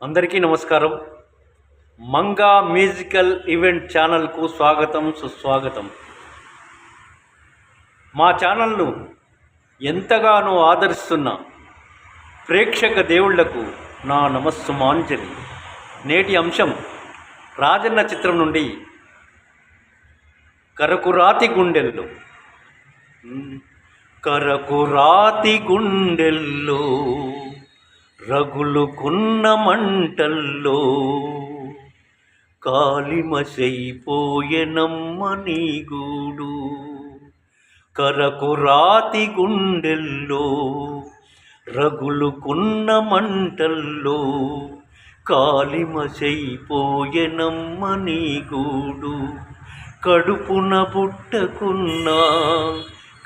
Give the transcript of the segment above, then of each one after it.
అందరికీ నమస్కారం. Manga musical event ఛానల్కు స్వాగతం, సుస్వాగతం. మా ఛానల్ను ఎంతగానో ఆదరిస్తున్న ప్రేక్షక దేవుళ్లకు నా నమస్సుమాంజలి. నేటి అంశం రాజన్న చిత్రం నుండి కరకురాతి గుండెల్లో. కరకురాతి గుండెల్లో రగులుకున్న మంటల్లో కాలిమసైపోయెనమ్మ నీ గూడు. కరకురాతి గుండెల్లో రగులుకున్న మంటల్లో కాలిమసైపోయెనమ్మ నీ గూడు. కడుపున పుట్టకున్నా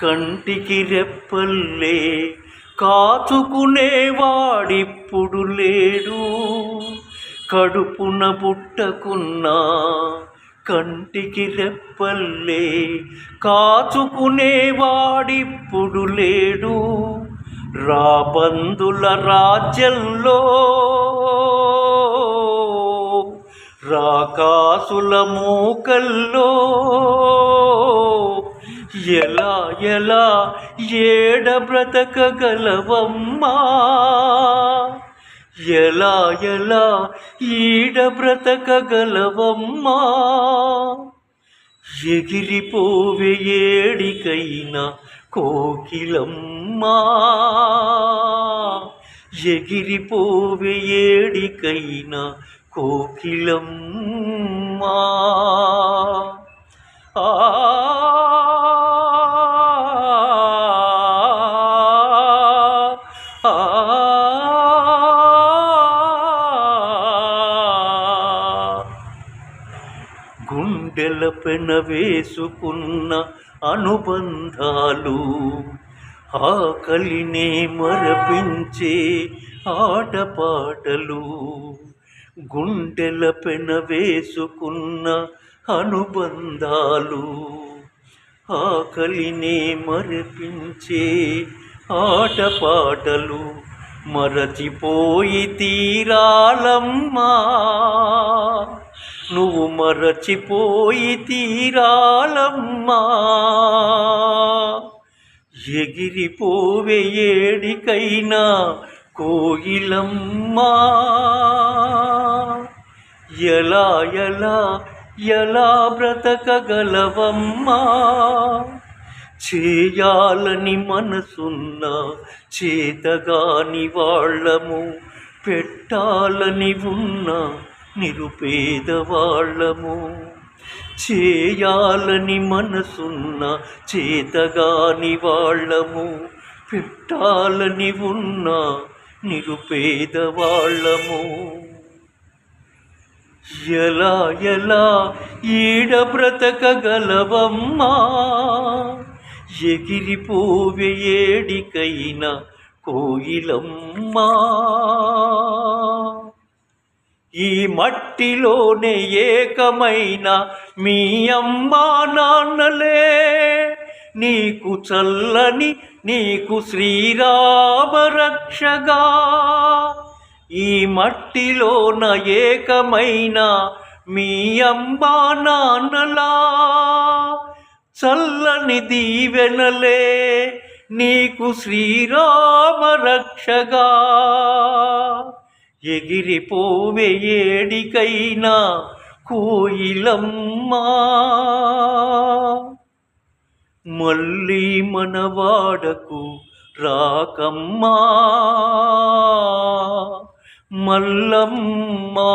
కంటికి రెప్పల్లే కాచుకునేవాడిప్పుడు లేడు. కడుపున పుట్టకున్నా కంటికి రెప్పల్లే కాచుకునేవాడిప్పుడు లేడు. రాబందుల రాజ్యంలో రాకాసుల మూకల్లో ఎలా ఎలా ఏడ బ్రతకగలవమ్మా, ఎలా ఎలా ఈడ బ్రతకగలవమ్మా. ఎగిరిపోవే ఏడికైనా కోకిలమ్మా, ఎగిరిపోవే ఏడికైనా కోకిలమ్మా. గుండెల పెన వేసుకున్న అనుబంధాలు ఆకలినే మరపించే ఆటపాటలు. గుండెల పెన వేసుకున్న అనుబంధాలు ఆకలినే మరపించే ఆటపాటలు. మరచిపోయి తీరాలమ్మా, నువ్వు మరచిపోయి తీరాలమ్మా. ఎగిరిపోవే ఏడికైనా కోయిలమ్మా. ఎలా ఎలా ఎలా బ్రతకగలవమ్మా. చేయాలని మనసున్న చేతగాని వాళ్ళము, పెట్టాలని ఉన్న నిరుపేదవాళ్ళము. చేయాలని మనసున్న చేతగాని వాళ్ళము, పెట్టాలని ఉన్న నిరుపేదవాళ్ళము. ఎలా ఎలా ఈడ బ్రతకగలవమ్మా. ఎగిరిపోవే ఏడికైనా కోయిలమ్మా. ఈ మట్టిలోనే ఏకమైన మీ అమ్మా నాన్నలే నీకు చల్లని, నీకు శ్రీరామ రక్షగా. ఈ మట్టిలోన ఏకమైన మీ అమ్మా నాన్నలా చల్లని దీవెనలే నీకు శ్రీరామ రక్షగా. ఎగిరిపోవే ఏడికైనా కోయిలమ్మా. మళ్ళీ మనవాడకు రాకమ్మా మల్లమ్మా.